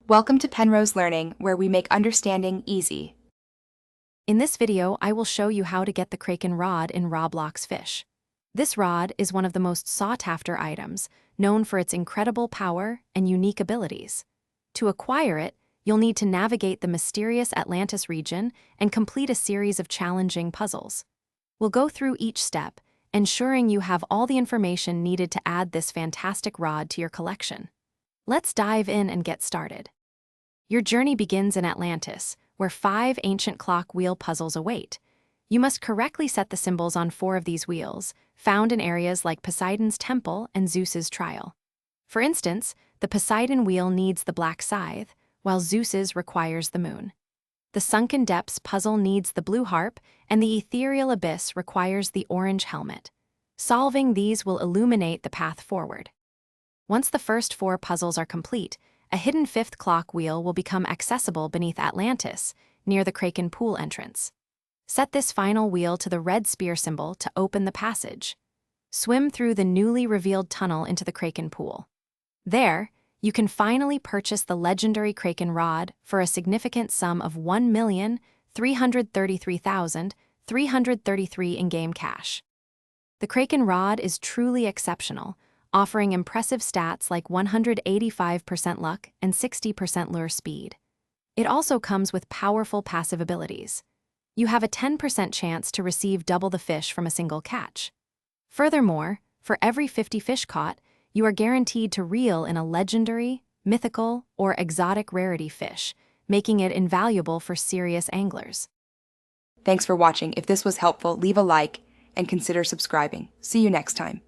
Welcome to Penrose Learning, where we make understanding easy. In this video, I will show you how to get the Kraken rod in Roblox Fish. This rod is one of the most sought-after items, known for its incredible power and unique abilities. To acquire it, you'll need to navigate the mysterious Atlantis region and complete a series of challenging puzzles. We'll go through each step, ensuring you have all the information needed to add this fantastic rod to your collection. Let's dive in and get started. Your journey begins in Atlantis, where 5 ancient clock wheel puzzles await. You must correctly set the symbols on 4 of these wheels, found in areas like Poseidon's temple and Zeus's trial. For instance, the Poseidon wheel needs the black scythe, while Zeus's requires the moon. The Sunken Depths puzzle needs the blue harp, and the Ethereal Abyss requires the orange helmet. Solving these will illuminate the path forward. Once the first 4 puzzles are complete, a hidden 5th clock wheel will become accessible beneath Atlantis, near the Kraken pool entrance. Set this final wheel to the red spear symbol to open the passage. Swim through the newly revealed tunnel into the Kraken pool. There, you can finally purchase the legendary Kraken rod for a significant sum of 1,333,333 in-game cash. The Kraken rod is truly exceptional, offering impressive stats like 185% luck and 60% lure speed. It also comes with powerful passive abilities. You have a 10% chance to receive double the fish from a single catch. Furthermore, for every 50 fish caught, you are guaranteed to reel in a legendary, mythical, or exotic rarity fish, making it invaluable for serious anglers. Thanks for watching. If this was helpful, leave a like and consider subscribing. See you next time.